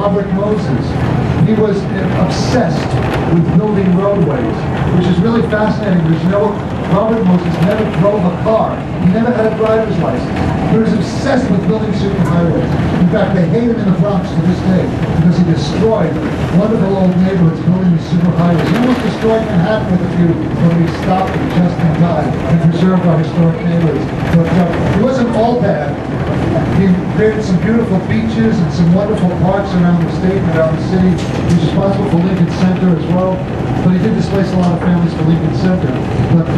Robert Moses. He was obsessed with building roadways, which is really fascinating because, you know, Robert Moses never drove a car. He never had a driver's license. He was obsessed with building superhighways. In fact, they hate him in the Bronx to this day because he destroyed wonderful old neighborhoods building these superhighways. He almost destroyed Manhattan with a few, but he stopped it just in time and preserved our historic neighborhoods. But he wasn't all bad. He created some beautiful beaches and some wonderful parks around the state and around the city. He was responsible for Lincoln Center as well. But he did displace a lot of families for Lincoln Center. But,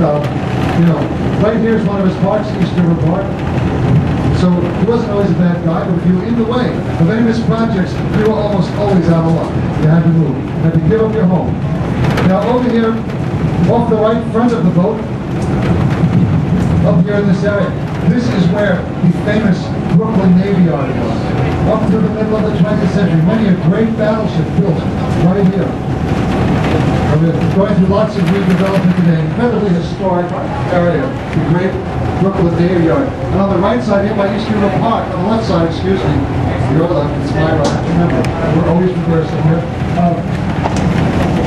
you know, right here is one of his parks, East River Park. So he wasn't always a bad guy, but if you were in the way of any of his projects, you were almost always out of luck. You had to move. You had to give up your home. Now over here, off the right front of the boat, up here in this area, this is where the famous Brooklyn Navy Yard was. Up through the middle of the 20th century, many a great battleship built right here. We're going through lots of redevelopment today. Incredibly historic area, the great Brooklyn Navy Yard. And on the right side here by East River Park, on the left side, excuse me, your left, it's my right, remember, we're always reversing here.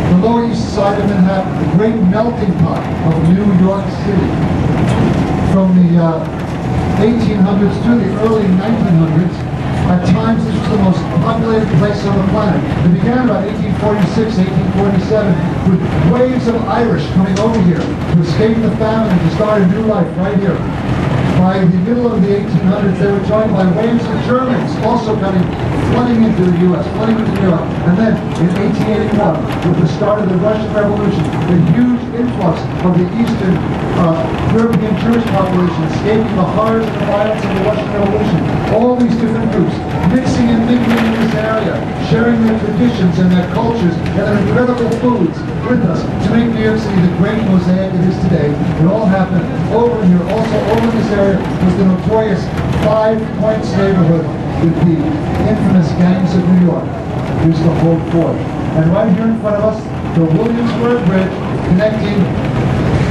The Lower East Side of Manhattan, the great melting pot of New York City. From the 1800s to the early 1900s, at times this was the most populated place on the planet. It began about 1846, 1847, with waves of Irish coming over here to escape the famine and to start a new life right here. By the middle of the 1800s, they were joined by waves of Germans also coming, flooding into the U.S., flooding into Europe. And then in 1881, with the start of the Russian Revolution, the huge influx of the Eastern European Jewish population escaping the horrors and the violence of the Russian Revolution. All these different groups mixing and mingling in this area, sharing their traditions and their cultures and their incredible foods with us to make New York City the great mosaic it is today. It all happened over here. Also over this area was the notorious 5 Points neighborhood with the infamous gangs of New York used to hold forth. And right here in front of us, the Williamsburg Bridge connecting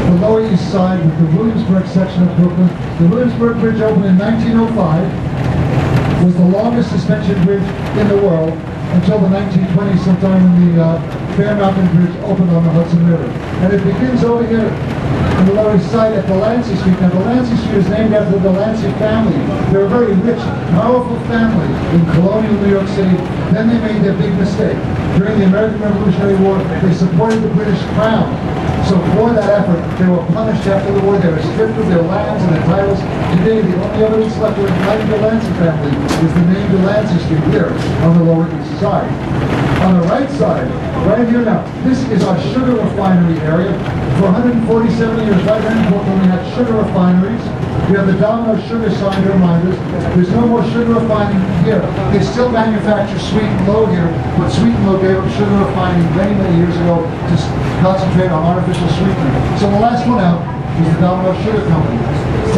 the Lower East Side with the Williamsburg section of Brooklyn. The Williamsburg Bridge opened in 1905, was the longest suspension bridge in the world until the 1920s, sometime when the Bear Mountain Bridge opened on the Hudson River. And it begins over here on the Lower East Side at Delancey Street. Now, Delancey Street is named after the Delancey family. They're a very rich, powerful family in colonial New York City. Then they made their big mistake. During the American Revolutionary War, they supported the British Crown. So for that effort, they were punished after the war. They were stripped of their lands and their titles. Today, the only evidence left of the United Delancey family is the name Delancey Street here on the Lower East Side. On the right side, right here now, this is our sugar refinery area. For 147 years, right here in Brooklyn, we had sugar refineries. We have the Domino sugar sign to remind us. There's no more sugar refining here. They still manufacture Sweet and Low here, but Sweet and Low gave up sugar refining many, many years ago to concentrate on artificial sweetening. So the last one out is the Domino Sugar Company.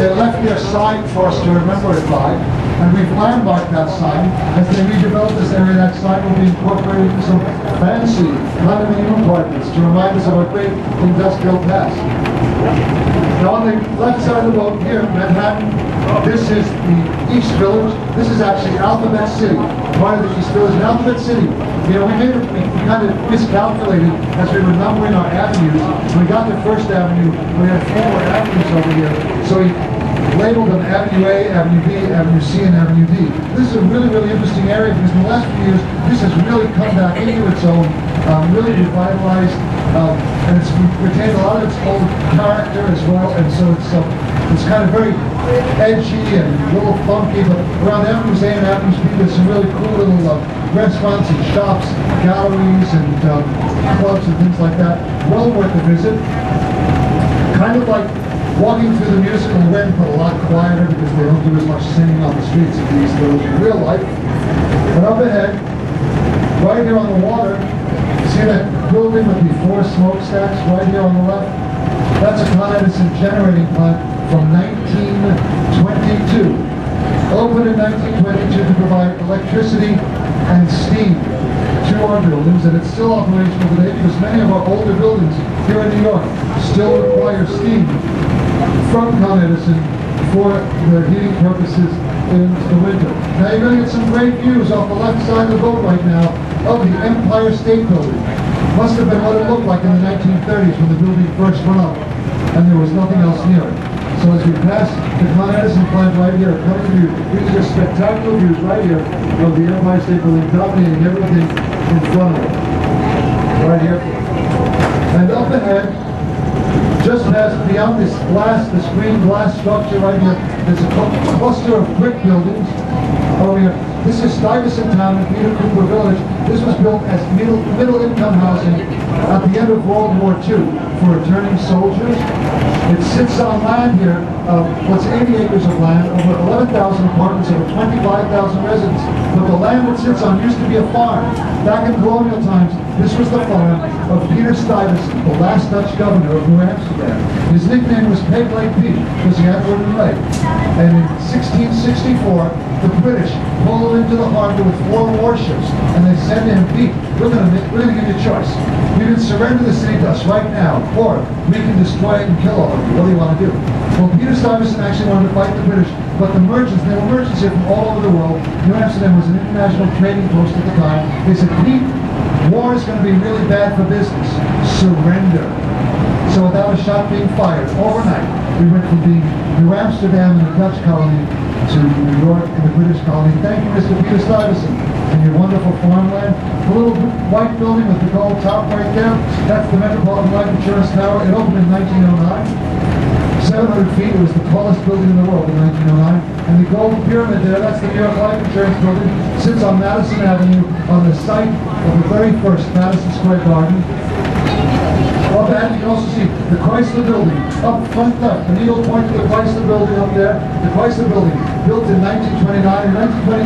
They left their sign for us to remember it by, and we've landmarked that sign. As they redevelop this area, that sign will be incorporated into some fancy condominium apartments to remind us of our great industrial past. Now on the left side of the boat here, Manhattan, this is the East Village. This is actually Alphabet City, part of the East Village. And Alphabet City, you know, we kind of miscalculated as we were numbering our avenues. When we got to First Avenue, we had 4 more avenues over here. So we labeled them Avenue A, Avenue B, Avenue C, and Avenue D. This is a really, really interesting area because in the last few years, this has really come back into its own, really revitalized, and it's retained a lot of its old character as well, and so it's kind of very edgy and a little funky, but around Avenues A and Avenues B, there's some really cool little restaurants and shops, galleries, and clubs and things like that. Well worth a visit. Kind of like walking through the musical Wind, but a lot quieter because they don't do as much singing on the streets of these villages in real life. But up ahead, right here on the water, see that building with the 4 smokestacks right here on the left? That's a Con Edison generating plant from 1922. Opened in 1922 to provide electricity and steam to our buildings, and it's still operational today because many of our older buildings here in New York still require steam from Con Edison for their heating purposes in the winter. Now you're going to get some great views off the left side of the boat right now of the Empire State Building. Must have been what it looked like in the 1930s when the building first went up, and there was nothing else near it. So as we pass the Con Edison plant right here, coming to you, these are spectacular views right here of the Empire State Building, dominating everything in front of it. Right here. And up ahead, just past beyond this glass, this green glass structure right here, there's a cluster of brick buildings over here. This is Stuyvesant Town in Peter Cooper Village. This was built as middle income housing at the end of World War II for returning soldiers. It sits on land here, what's 80 acres of land, over 11,000 apartments, over 25,000 residents. But the land it sits on used to be a farm. Back in colonial times, this was the farm of Peter Stuyvesant, the last Dutch governor of New Amsterdam. His nickname was Peg Leg Pete because he had wooden leg. And in 1664, the British pulled into the harbor with 4 warships, and they said to him, Pete, we're going to give you a choice. You can surrender the city to us right now, or we can destroy it and kill all of you. What do you want to do? Well, Peter Stuyvesant actually wanted to fight the British, but the merchants, there were merchants here from all over the world. New Amsterdam was an international trading post at the time. They said, Pete, war is going to be really bad for business. Surrender. So without a shot being fired, overnight, we went from being New Amsterdam in the Dutch colony to New York in the British colony. Thank you, Mr. Peter Stuyvesant, and your wonderful farmland. The little white building with the gold top right there, that's the Metropolitan Life Insurance Tower. It opened in 1909. 700 feet, it was the tallest building in the world in 1909. And the gold pyramid there, that's the New York Life Insurance Building, sits on Madison Avenue on the site of the very first Madison Square Garden. Up ahead, you can also see the Chrysler Building, up front left, the needle point to the Chrysler Building up there. The Chrysler Building, built in 1929. In 1929,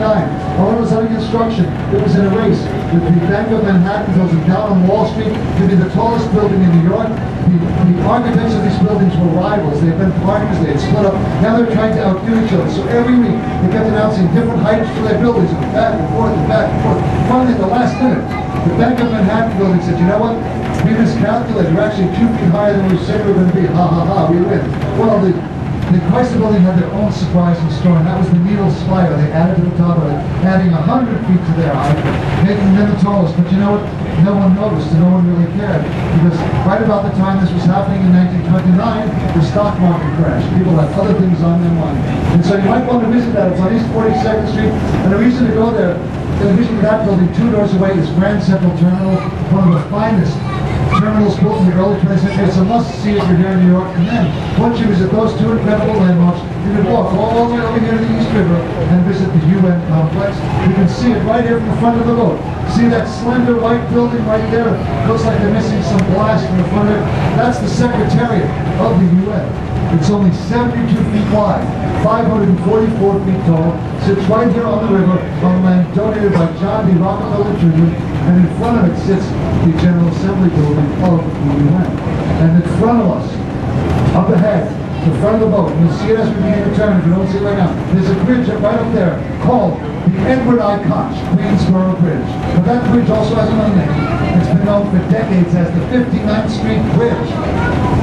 while it was under construction, it was in a race with the Bank of Manhattan building down on Wall Street to be the tallest building in New York. The architects of these buildings were rivals. They had been partners, they had split up. Now they're trying to outdo each other. So every week, they kept announcing different heights for their buildings, and back and forth and back and forth. Finally, at the last minute, the Bank of Manhattan building said, you know what? We miscalculated. We're actually 2 feet higher than we said we were going to be. Ha ha ha, we win. Well, the Chrysler Building had their own surprise in store, and that was the needle spire they added to the top of it, adding 100 feet to their height, making them the tallest. But you know what? No one noticed, and no one really cared, because right about the time this was happening in 1929, the stock market crashed. People had other things on their mind. And so you might want to visit that. It's on East 42nd Street, and the reason to go there, in addition to that building, 2 doors away is Grand Central Terminal, one of the finest terminals built in the early 20th century. It's a must-see if you're here in New York. And then, once you visit those 2 incredible landmarks, you can walk all the way over here to the East River and visit the UN complex. You can see it right here from the front of the boat. See that slender white building right there? Looks like they're missing some glass from the front of it. That's the Secretariat of the UN. It's only 72 feet wide, 544 feet tall, sits right here on the river on land donated by John D. Rockefeller Jr., and in front of it sits the General Assembly building of the UN. And in front of us, up ahead, the front of the boat, you'll see it as we begin to turn, if you don't see it right now, there's a bridge right up there called the Edward I. Koch Queensboro Bridge. But that bridge also has another name. It's been known for decades as the 59th Street Bridge.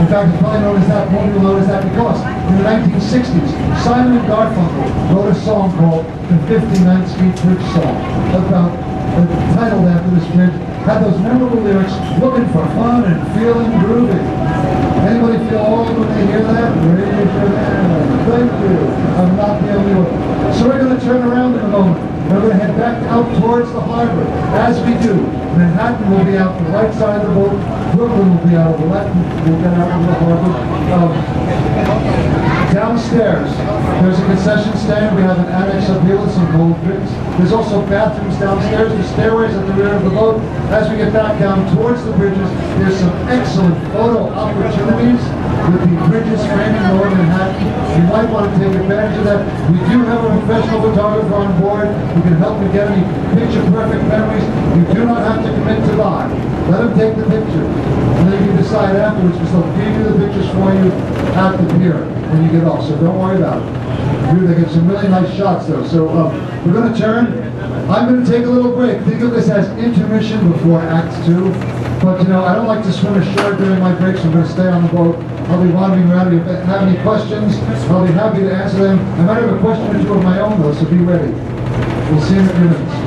In fact, it's probably known as that, more people know as that because in the 1960s, Simon and Garfunkel wrote a song called the 59th Street Bridge Song, about titled after this bridge, had those memorable lyrics, looking for fun and feeling groovy. Anybody feel old when they hear that? Raise your hand. Thank you. I'm not the only one. So we're going to turn around in a moment. We're going to head back out towards the harbor. As we do, Manhattan will be out the right side of the boat. Brooklyn will be out of the left. We'll get out of the harbor. Downstairs, there's a concession stand. We have an annex up here with some cold drinks. There's also bathrooms downstairs. The stairways at the rear of the boat. As we get back down towards the bridges, there's some excellent photo opportunities with the bridges framing lower Manhattan. You might want to take advantage of that. We do have a professional photographer on board who can help you get any picture-perfect memories. You do not have to commit to buy. Let him take the picture. And then you can decide afterwards, because they'll preview the pictures for you at the pier when you get off. So don't worry about it. They get some really nice shots though. So we're going to turn. I'm going to take a little break. Think of this as intermission before Act 2. But, you know, I don't like to swim ashore during my breaks. I'm going to stay on the boat. I'll be wandering around. If you have any questions, I'll be happy to answer them. I might have a question or two of my own, though, so be ready. We'll see you in a few minutes.